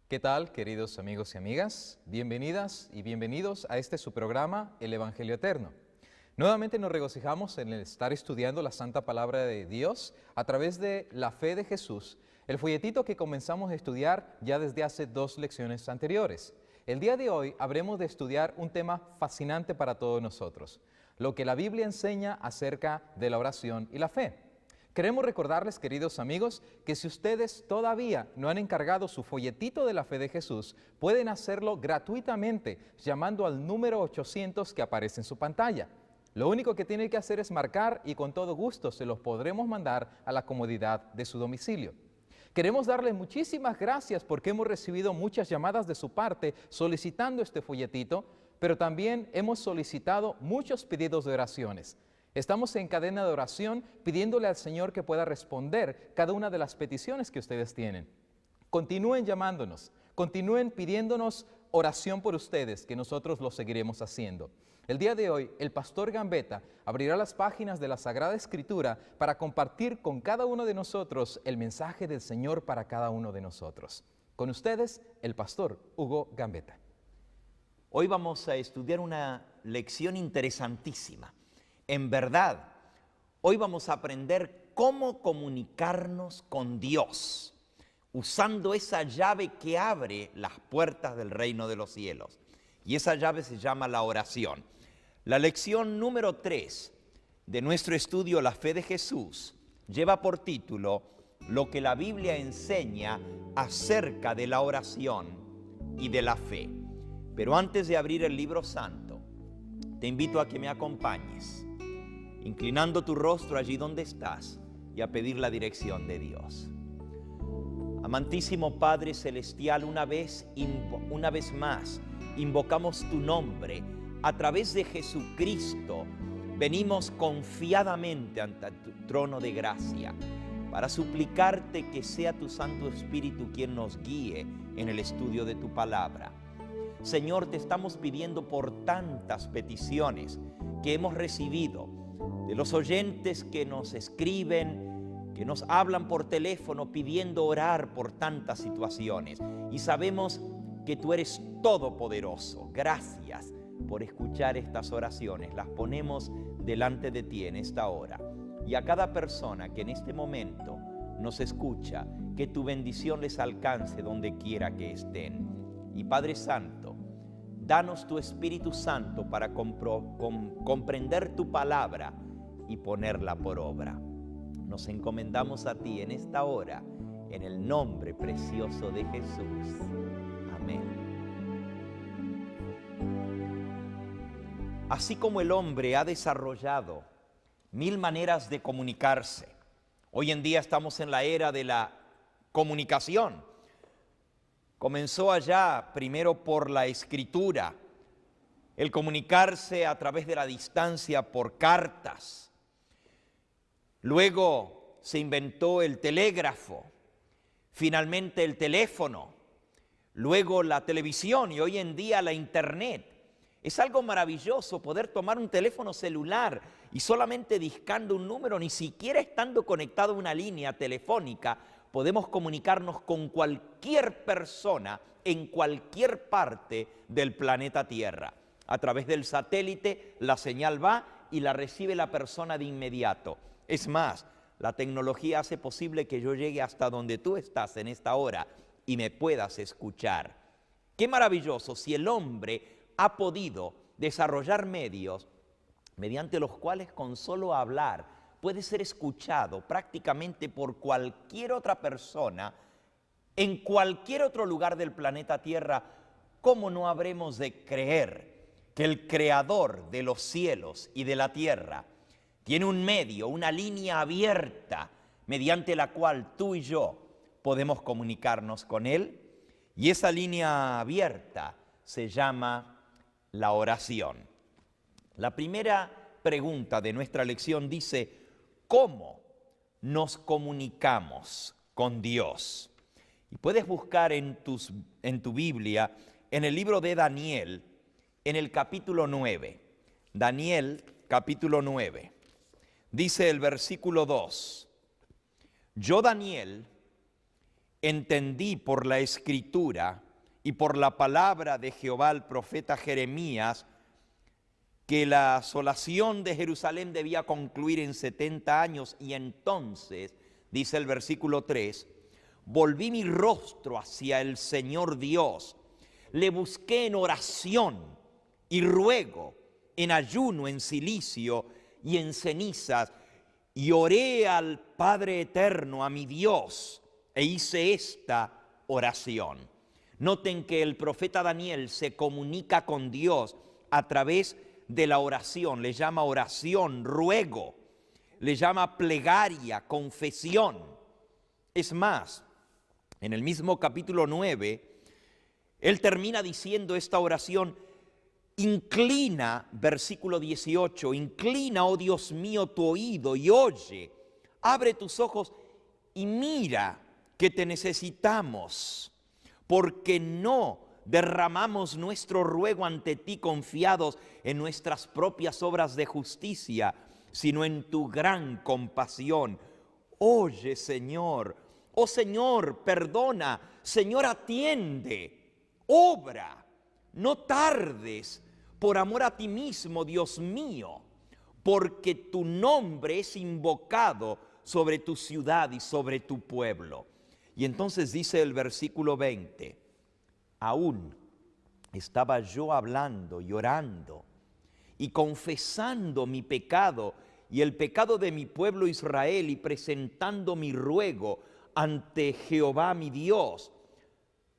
¿Qué tal, queridos amigos y amigas? Bienvenidas y bienvenidos a este su programa, El Evangelio Eterno. Nuevamente nos regocijamos en el estar estudiando la Santa Palabra de Dios a través de la fe de Jesús, el folletito que comenzamos a estudiar ya desde hace 2 lecciones anteriores. El día de hoy habremos de estudiar un tema fascinante para todos nosotros, lo que la Biblia enseña acerca de la oración y la fe. Queremos recordarles, queridos amigos, que si ustedes todavía no han encargado su folletito de la fe de Jesús, pueden hacerlo gratuitamente llamando al número 800 que aparece en su pantalla. Lo único que tienen que hacer es marcar y con todo gusto se los podremos mandar a la comodidad de su domicilio. Queremos darles muchísimas gracias porque hemos recibido muchas llamadas de su parte solicitando este folletito, pero también hemos solicitado muchos pedidos de oraciones. Estamos en cadena de oración pidiéndole al Señor que pueda responder cada una de las peticiones que ustedes tienen. Continúen llamándonos, continúen pidiéndonos oración por ustedes, que nosotros lo seguiremos haciendo. El día de hoy, el pastor Gambetta abrirá las páginas de la Sagrada Escritura para compartir con cada uno de nosotros el mensaje del Señor para cada uno de nosotros. Con ustedes, el pastor Hugo Gambetta. Hoy vamos a estudiar una lección interesantísima. En verdad, hoy vamos a aprender cómo comunicarnos con Dios, usando esa llave que abre las puertas del reino de los cielos. Y esa llave se llama la oración. La lección número 3 de nuestro estudio La Fe de Jesús lleva por título Lo que la Biblia enseña acerca de la oración y de la fe. Pero antes de abrir el libro santo, te invito a que me acompañes, inclinando tu rostro allí donde estás y a pedir la dirección de Dios. Amantísimo Padre Celestial, una vez más, invocamos tu nombre. A través de Jesucristo, venimos confiadamente ante tu trono de gracia para suplicarte que sea tu Santo Espíritu quien nos guíe en el estudio de tu palabra. Señor, te estamos pidiendo por tantas peticiones que hemos recibido, de los oyentes que nos escriben, que nos hablan por teléfono pidiendo orar por tantas situaciones. Y sabemos que tú eres todopoderoso. Gracias por escuchar estas oraciones. Las ponemos delante de ti en esta hora. Y a cada persona que en este momento nos escucha, que tu bendición les alcance donde quiera que estén. Y Padre Santo, danos tu Espíritu Santo para comprender tu palabra y ponerla por obra. Nos encomendamos a ti en esta hora, en el nombre precioso de Jesús. Amén. Así como el hombre ha desarrollado 1000 maneras de comunicarse, hoy en día estamos en la era de la comunicación. Comenzó allá primero por la escritura, el comunicarse a través de la distancia por cartas. Luego se inventó el telégrafo, finalmente el teléfono, luego la televisión y hoy en día la internet. Es algo maravilloso poder tomar un teléfono celular y solamente discando un número, ni siquiera estando conectado a una línea telefónica, podemos comunicarnos con cualquier persona en cualquier parte del planeta Tierra. A través del satélite la señal va y la recibe la persona de inmediato. Es más, la tecnología hace posible que yo llegue hasta donde tú estás en esta hora y me puedas escuchar. Qué maravilloso si el hombre ha podido desarrollar medios mediante los cuales con solo hablar puede ser escuchado prácticamente por cualquier otra persona en cualquier otro lugar del planeta Tierra. ¿Cómo no habremos de creer que el Creador de los cielos y de la tierra tiene un medio, una línea abierta mediante la cual tú y yo podemos comunicarnos con Él? Y esa línea abierta se llama la oración. La primera pregunta de nuestra lección dice: ¿cómo nos comunicamos con Dios? Y puedes buscar en tu Biblia, en el libro de Daniel, en el capítulo 9. Daniel, capítulo 9. Dice el versículo 2: Yo, Daniel, entendí por la Escritura y por la palabra de Jehová al profeta Jeremías que la asolación de Jerusalén debía concluir en 70 años, y entonces, dice el versículo 3, volví mi rostro hacia el Señor Dios, le busqué en oración y ruego, en ayuno, en cilicio y en cenizas, y oré al Padre Eterno, a mi Dios, e hice esta oración. Noten que el profeta Daniel se comunica con Dios a través de la oración, le llama oración, ruego, le llama plegaria, confesión. Es más, en el mismo capítulo 9, él termina diciendo esta oración: inclina, versículo 18, inclina, oh Dios mío, tu oído y oye, abre tus ojos y mira que te necesitamos, porque no derramamos nuestro ruego ante ti confiados en nuestras propias obras de justicia, sino en tu gran compasión. Oye, Señor, oh Señor, perdona, Señor, atiende, obra, no tardes, por amor a ti mismo, Dios mío, porque tu nombre es invocado sobre tu ciudad y sobre tu pueblo. Y entonces dice el versículo 20, aún estaba yo hablando y orando y confesando mi pecado y el pecado de mi pueblo Israel, y presentando mi ruego ante Jehová mi Dios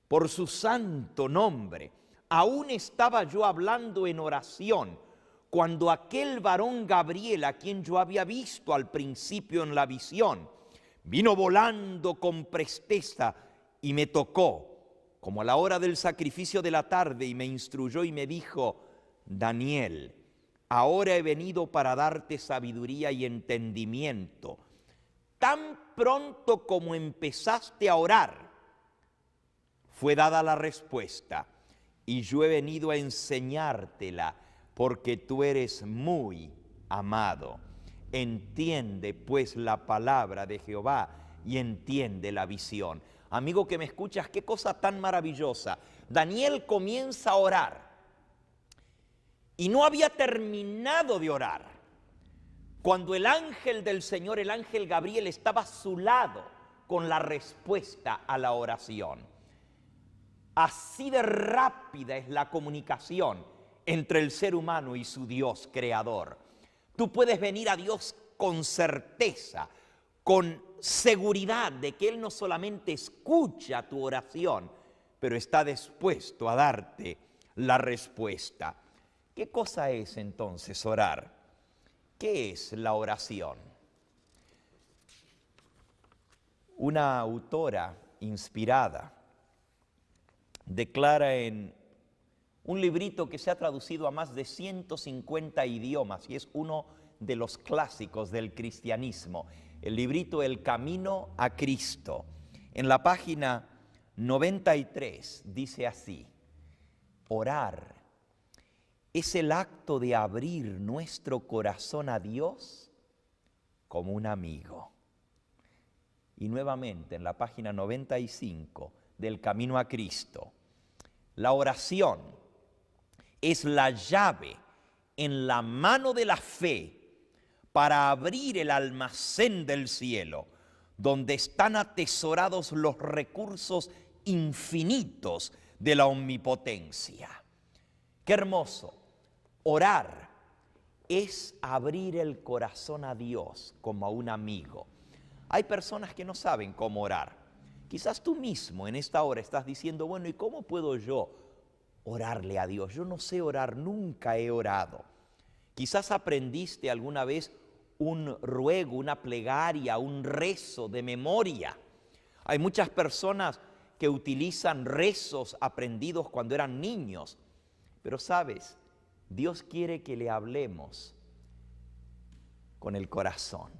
por su santo nombre. Aún estaba yo hablando en oración cuando aquel varón Gabriel, a quien yo había visto al principio en la visión, vino volando con presteza y me tocó como a la hora del sacrificio de la tarde, y me instruyó y me dijo: Daniel, ahora he venido para darte sabiduría y entendimiento. Tan pronto como empezaste a orar, fue dada la respuesta, y yo he venido a enseñártela, porque tú eres muy amado. Entiende pues la palabra de Jehová y entiende la visión. Amigo que me escuchas, qué cosa tan maravillosa. Daniel comienza a orar y no había terminado de orar cuando el ángel del Señor, el ángel Gabriel, estaba a su lado con la respuesta a la oración. Así de rápida es la comunicación entre el ser humano y su Dios creador. Tú puedes venir a Dios con certeza, con seguridad de que Él no solamente escucha tu oración, pero está dispuesto a darte la respuesta. ¿Qué cosa es entonces orar? ¿Qué es la oración? Una autora inspirada declara en un librito que se ha traducido a más de 150 idiomas y es uno de los clásicos del cristianismo, el librito El Camino a Cristo. En la página 93 dice así: orar es el acto de abrir nuestro corazón a Dios como un amigo. Y nuevamente en la página 95 del Camino a Cristo, la oración es la llave en la mano de la fe para abrir el almacén del cielo, donde están atesorados los recursos infinitos de la omnipotencia. ¡Qué hermoso! Orar es abrir el corazón a Dios como a un amigo. Hay personas que no saben cómo orar. Quizás tú mismo en esta hora estás diciendo: bueno, ¿y cómo puedo yo orarle a Dios? Yo no sé orar, nunca he orado. Quizás aprendiste alguna vez un ruego, una plegaria, un rezo de memoria. Hay muchas personas que utilizan rezos aprendidos cuando eran niños. Pero sabes, Dios quiere que le hablemos con el corazón,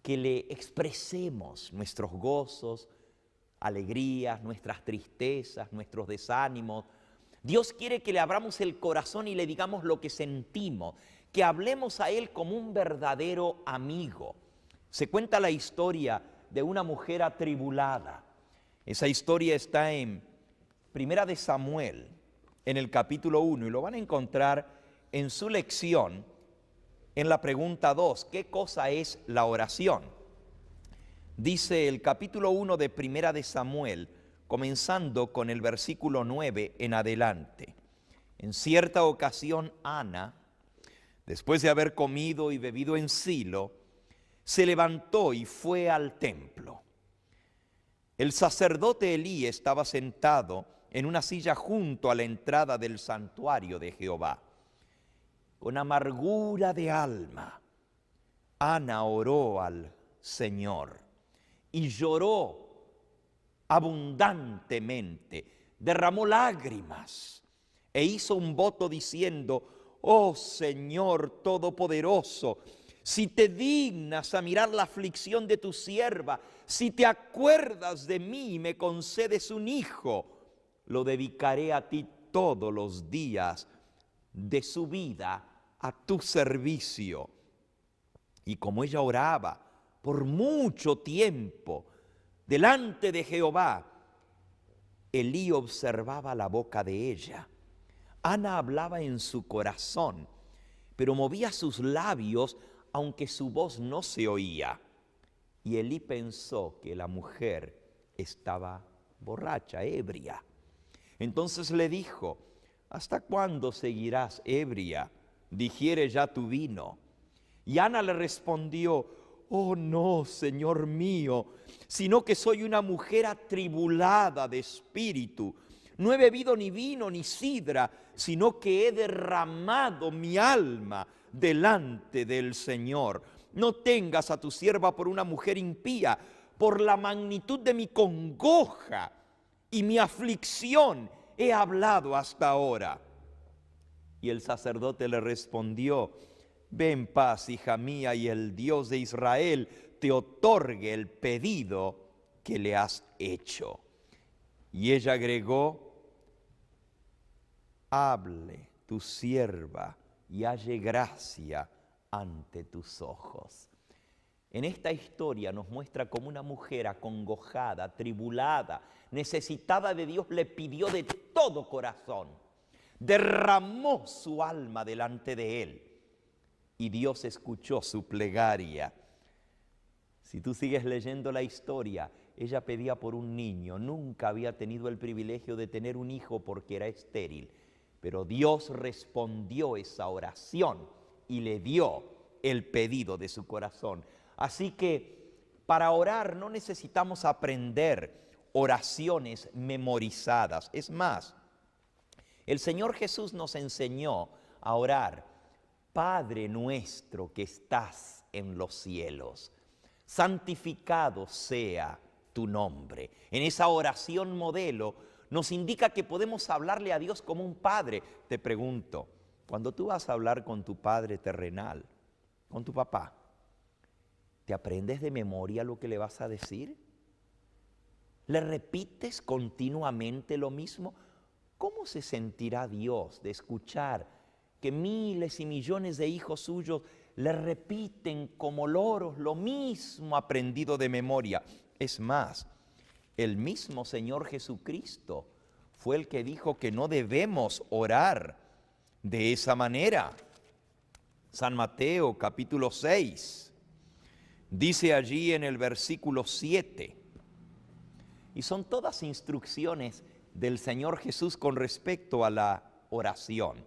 que le expresemos nuestros gozos, alegrías, nuestras tristezas, nuestros desánimos. Dios quiere que le abramos el corazón y le digamos lo que sentimos, que hablemos a Él como un verdadero amigo. Se cuenta la historia de una mujer atribulada. Esa historia está en Primera de Samuel, en el capítulo 1, y lo van a encontrar en su lección, en la pregunta 2, ¿qué cosa es la oración? Dice el capítulo 1 de Primera de Samuel, comenzando con el versículo 9 en adelante. En cierta ocasión, Ana, después de haber comido y bebido en Silo, se levantó y fue al templo. El sacerdote Elí estaba sentado en una silla junto a la entrada del santuario de Jehová. Con amargura de alma, Ana oró al Señor y lloró abundantemente, derramó lágrimas e hizo un voto diciendo: oh Señor Todopoderoso, si te dignas a mirar la aflicción de tu sierva, si te acuerdas de mí y me concedes un hijo, lo dedicaré a ti todos los días de su vida a tu servicio. Y como ella oraba por mucho tiempo delante de Jehová, Elí observaba la boca de ella. Ana hablaba en su corazón, pero movía sus labios, aunque su voz no se oía. Y Elí pensó que la mujer estaba borracha, ebria. Entonces le dijo: ¿hasta cuándo seguirás ebria? Digiere ya tu vino. Y Ana le respondió: oh no, Señor mío, sino que soy una mujer atribulada de espíritu. No he bebido ni vino ni sidra, sino que he derramado mi alma delante del Señor. No tengas a tu sierva por una mujer impía, por la magnitud de mi congoja y mi aflicción he hablado hasta ahora. Y el sacerdote le respondió: ve en paz, hija mía, y el Dios de Israel te otorgue el pedido que le has hecho. Y ella agregó: hable tu sierva y halle gracia ante tus ojos. En esta historia nos muestra cómo una mujer acongojada, atribulada, necesitada de Dios, le pidió de todo corazón, derramó su alma delante de Él y Dios escuchó su plegaria. Si tú sigues leyendo la historia, ella pedía por un niño, nunca había tenido el privilegio de tener un hijo porque era estéril, pero Dios respondió esa oración y le dio el pedido de su corazón. Así que para orar no necesitamos aprender oraciones memorizadas. Es más, el Señor Jesús nos enseñó a orar: Padre nuestro que estás en los cielos, santificado sea tu nombre. En esa oración modelo nos indica que podemos hablarle a Dios como un padre. Te pregunto, cuando tú vas a hablar con tu padre terrenal, con tu papá, ¿te aprendes de memoria lo que le vas a decir? ¿Le repites continuamente lo mismo? ¿Cómo se sentirá Dios de escuchar que miles y millones de hijos suyos le repiten como loros lo mismo aprendido de memoria? Es más, el mismo Señor Jesucristo fue el que dijo que no debemos orar de esa manera. San Mateo capítulo 6 dice allí en el versículo 7, y son todas instrucciones del Señor Jesús con respecto a la oración.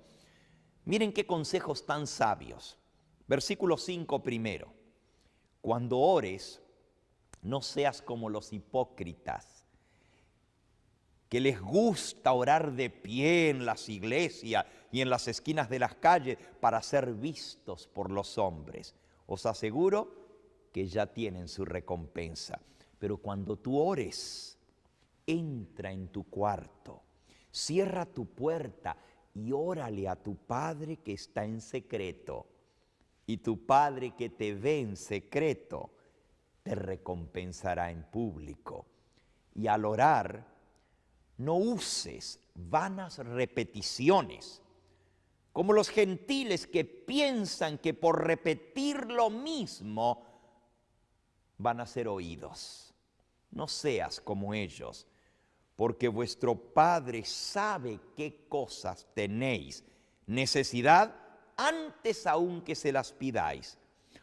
Miren qué consejos tan sabios. Versículo 5 primero: cuando ores, no seas como los hipócritas, que les gusta orar de pie en las iglesias y en las esquinas de las calles para ser vistos por los hombres. Os aseguro que ya tienen su recompensa. Pero cuando tú ores, entra en tu cuarto, cierra tu puerta y órale a tu Padre que está en secreto. Y tu Padre que te ve en secreto te recompensará en público. Y al orar, no uses vanas repeticiones, como los gentiles que piensan que por repetir lo mismo van a ser oídos. No seas como ellos, porque vuestro Padre sabe qué cosas tenéis necesidad antes aún que se las pidáis.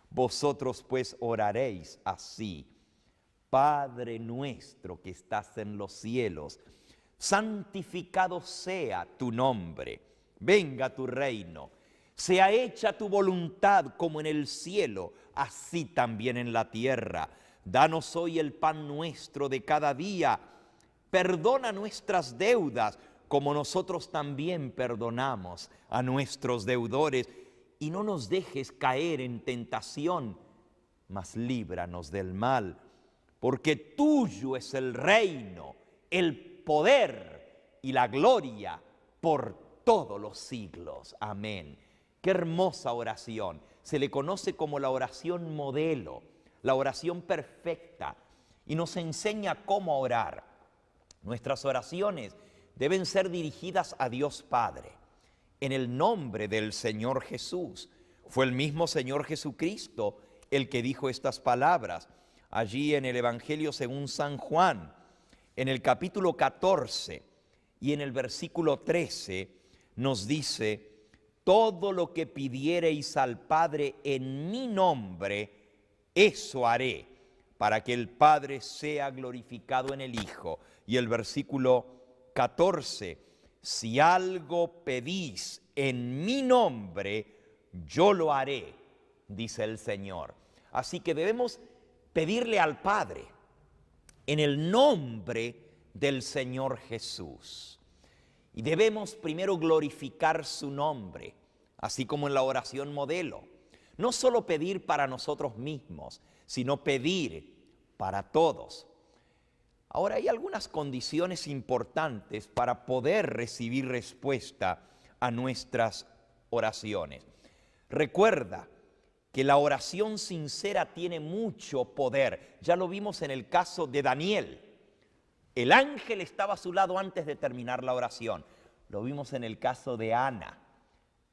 Vosotros pues oraréis así: Padre nuestro que estás en los cielos, santificado sea tu nombre, venga tu reino, sea hecha tu voluntad como en el cielo, así también en la tierra. Danos hoy el pan nuestro de cada día, perdona nuestras deudas como nosotros también perdonamos a nuestros deudores, y no nos dejes caer en tentación, mas líbranos del mal, porque tuyo es el reino, el poder y la gloria por todos los siglos. Amén. Qué hermosa oración. Se le conoce como la oración modelo, la oración perfecta, y nos enseña cómo orar. Nuestras oraciones deben ser dirigidas a Dios Padre, en el nombre del Señor Jesús. Fue el mismo Señor Jesucristo el que dijo estas palabras allí en el Evangelio según San Juan, en el capítulo 14 y en el versículo 13, nos dice: todo lo que pidiereis al Padre en mi nombre, eso haré, para que el Padre sea glorificado en el Hijo. Y el versículo 14: si algo pedís en mi nombre, yo lo haré, dice el Señor. Así que debemos pedirle al Padre en el nombre del Señor Jesús. Y debemos primero glorificar su nombre, así como en la oración modelo. No solo pedir para nosotros mismos, sino pedir para todos. Ahora, hay algunas condiciones importantes para poder recibir respuesta a nuestras oraciones. Recuerda que la oración sincera tiene mucho poder. Ya lo vimos en el caso de Daniel. El ángel estaba a su lado antes de terminar la oración. Lo vimos en el caso de Ana.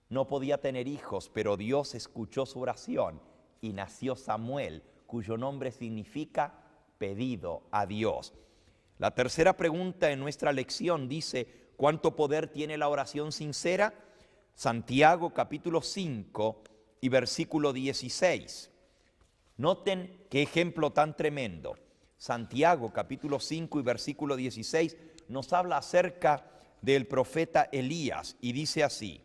No podía tener hijos, pero Dios escuchó su oración y nació Samuel, cuyo nombre significa pedido a Dios. La tercera pregunta en nuestra lección dice: ¿cuánto poder tiene la oración sincera? Santiago capítulo 5 y versículo 16. Noten qué ejemplo tan tremendo. Santiago capítulo 5 y versículo 16 nos habla acerca del profeta Elías y dice así: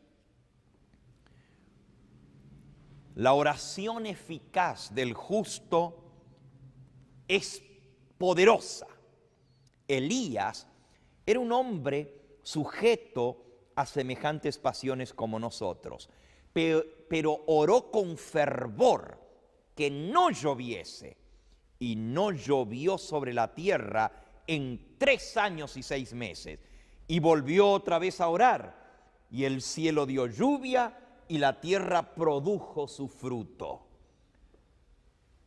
la oración eficaz del justo es poderosa. Elías era un hombre sujeto a semejantes pasiones como nosotros, pero oró con fervor que no lloviese, y no llovió sobre la tierra en 3 años y 6 meses. Y volvió otra vez a orar, y el cielo dio lluvia, y la tierra produjo su fruto.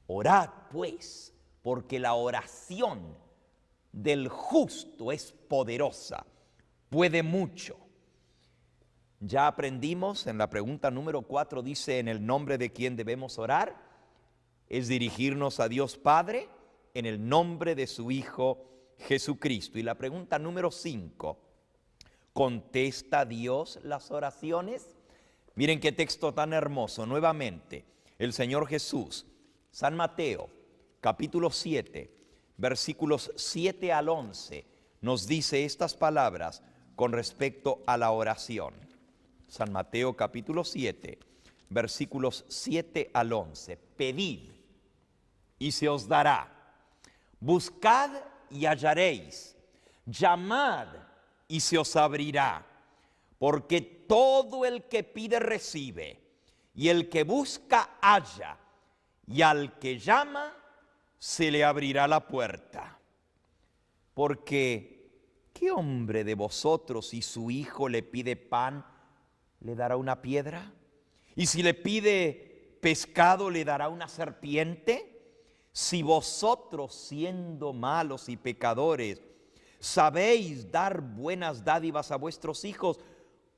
Orad, pues, porque la oración del justo es poderosa, puede mucho. Ya aprendimos en la pregunta número 4, dice: ¿en el nombre de quién debemos orar? Es dirigirnos a Dios Padre en el nombre de su Hijo Jesucristo. Y la pregunta número 5, ¿contesta Dios las oraciones? Miren qué texto tan hermoso. Nuevamente, el Señor Jesús, San Mateo, capítulo 7, versículos 7 al 11, nos dice estas palabras con respecto a la oración. San Mateo, capítulo 7, versículos 7 al 11. Pedid y se os dará. Buscad y hallaréis. Llamad y se os abrirá. Porque todo el que pide recibe, y el que busca halla, y al que llama se le abrirá la puerta. Porque ¿qué hombre de vosotros, si su hijo le pide pan, le dará una piedra? ¿Y si le pide pescado, le dará una serpiente? Si vosotros, siendo malos y pecadores, sabéis dar buenas dádivas a vuestros hijos,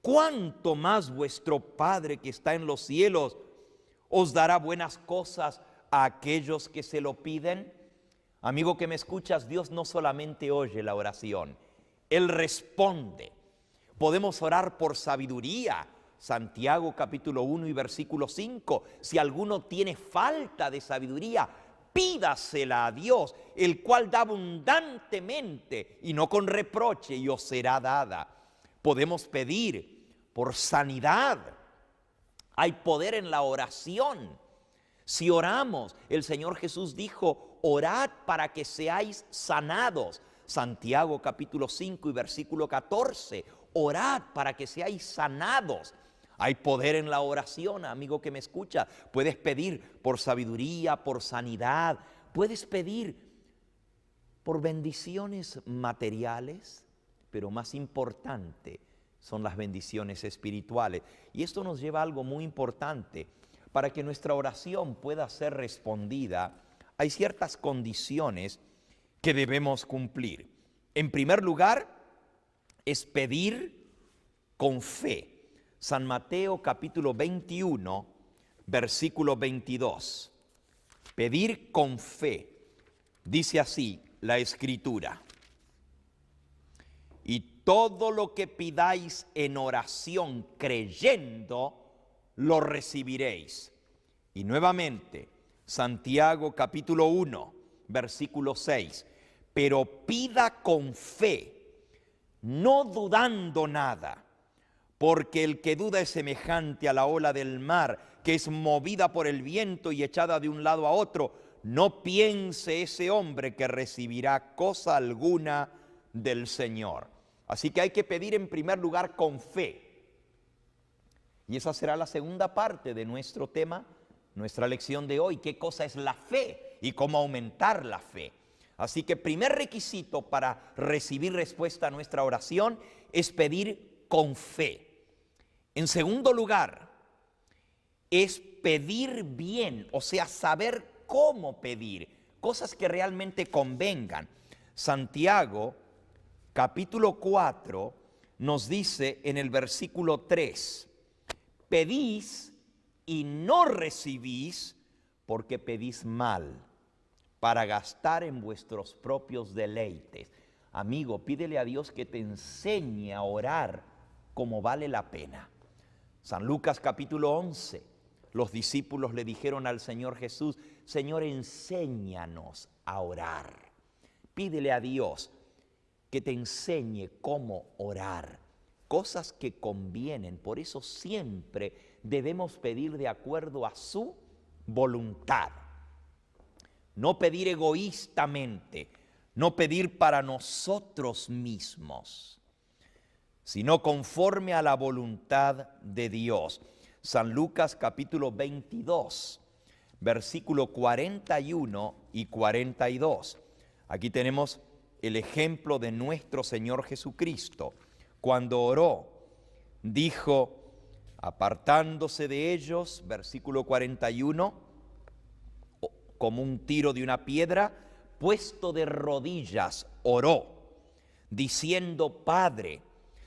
¿cuánto más vuestro Padre que está en los cielos os dará buenas cosas a aquellos que se lo piden? Amigo que me escuchas, Dios no solamente oye la oración, Él responde. Podemos orar por sabiduría. Santiago capítulo 1 y versículo 5. Si alguno tiene falta de sabiduría, pídasela a Dios, el cual da abundantemente y no con reproche, y os será dada. Podemos pedir por sanidad. Hay poder en la oración. Si oramos, el Señor Jesús dijo, orad para que seáis sanados. Santiago capítulo 5 y versículo 14. Orad para que seáis sanados. Hay poder en la oración, amigo que me escucha. Puedes pedir por sabiduría, por sanidad. Puedes pedir por bendiciones materiales, pero más importante son las bendiciones espirituales. Y esto nos lleva a algo muy importante. Para que nuestra oración pueda ser respondida, hay ciertas condiciones que debemos cumplir. En primer lugar, es pedir con fe. San Mateo capítulo 21, versículo 22. Pedir con fe. Dice así la Escritura: y todo lo que pidáis en oración creyendo, lo recibiréis. Y nuevamente, Santiago capítulo 1, versículo 6. Pero pida con fe, no dudando nada, porque el que duda es semejante a la ola del mar, que es movida por el viento y echada de un lado a otro. No piense ese hombre que recibirá cosa alguna del Señor. Así que hay que pedir en primer lugar con fe. Y esa será la segunda parte de nuestro tema, nuestra lección de hoy. ¿Qué cosa es la fe y cómo aumentar la fe? Así que primer requisito para recibir respuesta a nuestra oración es pedir con fe. En segundo lugar, es pedir bien, o sea, saber cómo pedir, cosas que realmente convengan. Santiago, capítulo 4, nos dice en el versículo 3, pedís y no recibís porque pedís mal, para gastar en vuestros propios deleites. Amigo, pídele a Dios que te enseñe a orar como vale la pena. San Lucas capítulo 11, los discípulos le dijeron al Señor Jesús, Señor, enséñanos a orar. Pídele a Dios que te enseñe cómo orar, cosas que convienen. Por eso siempre debemos pedir de acuerdo a su voluntad. No pedir egoístamente, no pedir para nosotros mismos, sino conforme a la voluntad de Dios. San Lucas capítulo 22, versículo 41 y 42. Aquí tenemos el ejemplo de nuestro Señor Jesucristo. Cuando oró, dijo, apartándose de ellos, versículo 41, como un tiro de una piedra, puesto de rodillas, oró, diciendo, Padre,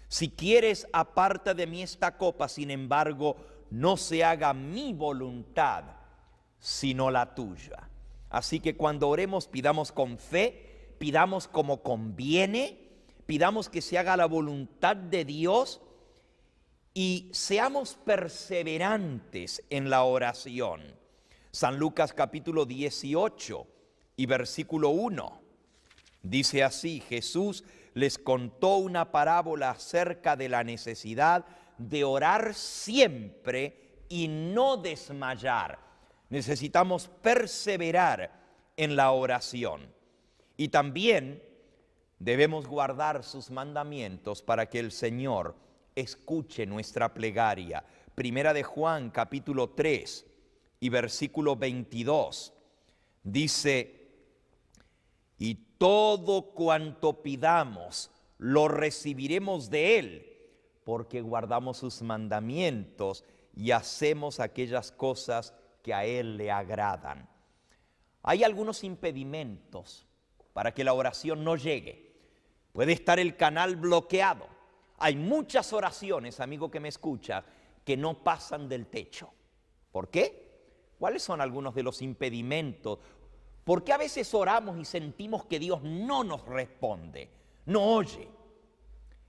si quieres, aparta de mí esta copa, sin embargo, no se haga mi voluntad, sino la tuya. Así que cuando oremos, pidamos con fe, pidamos como conviene, pidamos que se haga la voluntad de Dios y seamos perseverantes en la oración. San Lucas capítulo 18 y versículo 1, dice así, Jesús les contó una parábola acerca de la necesidad de orar siempre y no desmayar. Necesitamos perseverar en la oración. Y también debemos guardar sus mandamientos para que el Señor escuche nuestra plegaria. Primera de Juan capítulo 3 y versículo 22 dice, y todo cuanto pidamos lo recibiremos de Él, porque guardamos sus mandamientos y hacemos aquellas cosas que a Él le agradan. Hay algunos impedimentos para que la oración no llegue. Puede estar el canal bloqueado. Hay muchas oraciones, amigo que me escucha, que no pasan del techo. ¿Por qué? ¿Cuáles son algunos de los impedimentos? ¿Por qué a veces oramos y sentimos que Dios no nos responde, no oye?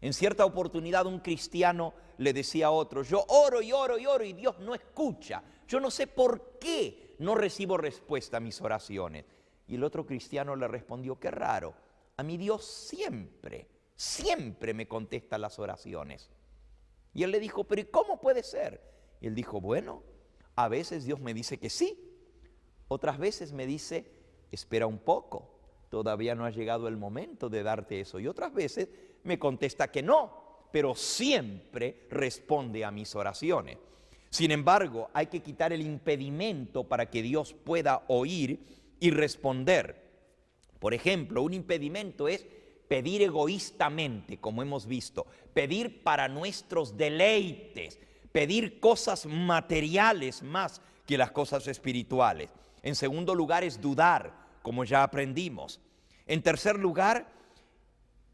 En cierta oportunidad un cristiano le decía a otro, yo oro y oro y oro y Dios no escucha. Yo no sé por qué no recibo respuesta a mis oraciones. Y el otro cristiano le respondió, qué raro, a mí Dios siempre me contesta las oraciones. Y él le dijo, pero ¿y cómo puede ser? Y él dijo, bueno, a veces Dios me dice que sí, otras veces me dice, espera un poco, todavía no ha llegado el momento de darte eso. Y otras veces me contesta que no, pero siempre responde a mis oraciones. Sin embargo, hay que quitar el impedimento para que Dios pueda oír y responder. Por ejemplo, un impedimento es pedir egoístamente, como hemos visto, pedir para nuestros deleites, pedir cosas materiales más que las cosas espirituales. En segundo lugar es dudar, como ya aprendimos. En tercer lugar,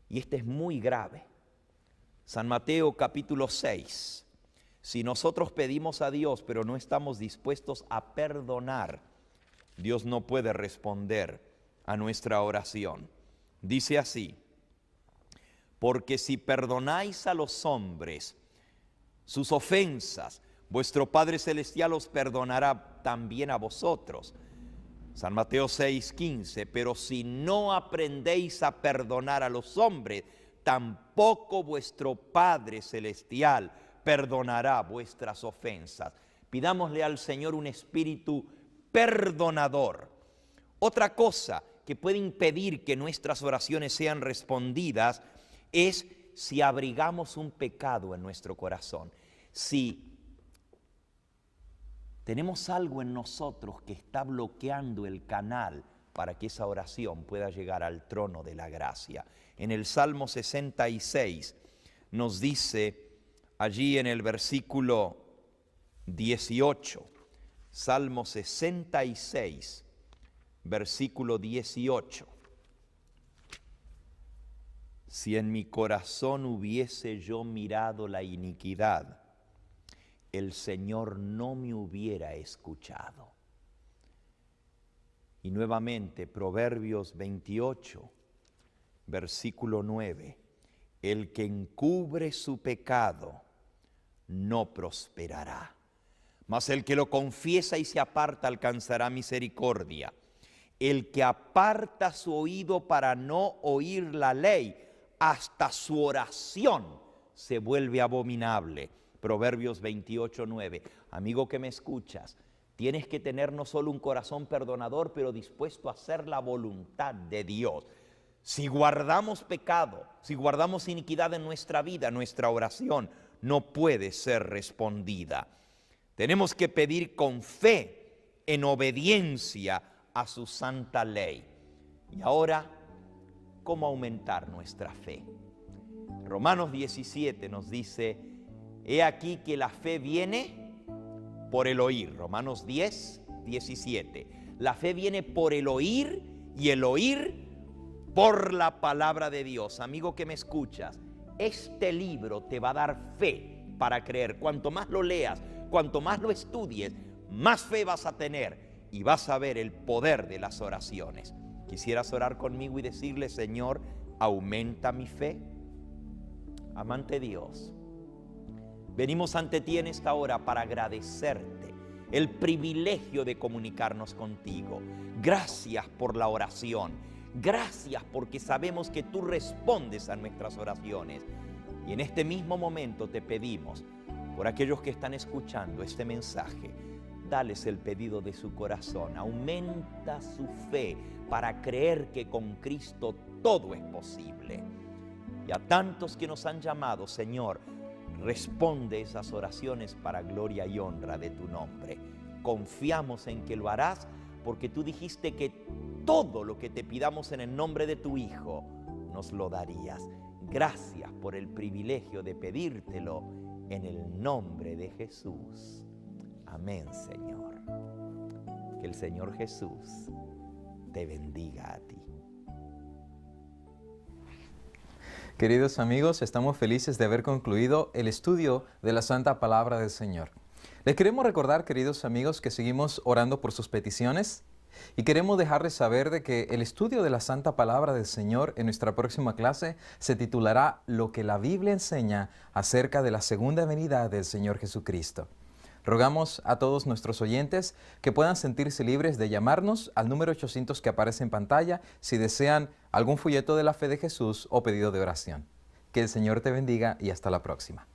y este es muy grave, San Mateo capítulo 6, si nosotros pedimos a Dios pero no estamos dispuestos a perdonar, Dios no puede responder a nuestra oración. Dice así, porque si perdonáis a los hombres sus ofensas, vuestro Padre Celestial os perdonará también a vosotros. San Mateo 6:15, pero si no aprendéis a perdonar a los hombres, tampoco vuestro Padre Celestial perdonará vuestras ofensas. Pidámosle al Señor un espíritu perdonador. Otra cosa que puede impedir que nuestras oraciones sean respondidas es si abrigamos un pecado en nuestro corazón. Si tenemos algo en nosotros que está bloqueando el canal para que esa oración pueda llegar al trono de la gracia. En el Salmo 66 nos dice allí en el versículo 18, Salmo 66, versículo 18. Si en mi corazón hubiese yo mirado la iniquidad, el Señor no me hubiera escuchado. Y nuevamente, Proverbios 28, versículo 9. El que encubre su pecado no prosperará, mas el que lo confiesa y se aparta alcanzará misericordia. El que aparta su oído para no oír la ley, hasta su oración se vuelve abominable. Proverbios 28, 9. Amigo que me escuchas, tienes que tener no solo un corazón perdonador, pero dispuesto a hacer la voluntad de Dios. Si guardamos pecado, si guardamos iniquidad en nuestra vida, nuestra oración no puede ser respondida. Tenemos que pedir con fe, en obediencia a su santa ley. Y ahora, ¿cómo aumentar nuestra fe? Romanos 17 nos dice, he aquí que la fe viene por el oír. Romanos 10, 17. La fe viene por el oír y el oír por la palabra de Dios. Amigo que me escuchas, este libro te va a dar fe para creer. Cuanto más lo leas, cuanto más lo estudies, más fe vas a tener y vas a ver el poder de las oraciones. ¿Quisieras orar conmigo y decirle, Señor, aumenta mi fe? Amante Dios, venimos ante ti en esta hora para agradecerte el privilegio de comunicarnos contigo. Gracias por la oración. Gracias porque sabemos que tú respondes a nuestras oraciones. Y en este mismo momento te pedimos, por aquellos que están escuchando este mensaje, dales el pedido de su corazón. Aumenta su fe para creer que con Cristo todo es posible. Y a tantos que nos han llamado, Señor, responde esas oraciones para gloria y honra de tu nombre. Confiamos en que lo harás porque tú dijiste que todo lo que te pidamos en el nombre de tu Hijo nos lo darías. Gracias por el privilegio de pedírtelo en el nombre de Jesús. Amén, Señor. Que el Señor Jesús te bendiga a ti. Queridos amigos, estamos felices de haber concluido el estudio de la Santa Palabra del Señor. Les queremos recordar, queridos amigos, que seguimos orando por sus peticiones y queremos dejarles saber de que el estudio de la Santa Palabra del Señor en nuestra próxima clase se titulará Lo que la Biblia enseña acerca de la segunda venida del Señor Jesucristo. Rogamos a todos nuestros oyentes que puedan sentirse libres de llamarnos al número 800 que aparece en pantalla si desean algún folleto de la fe de Jesús o pedido de oración. Que el Señor te bendiga y hasta la próxima.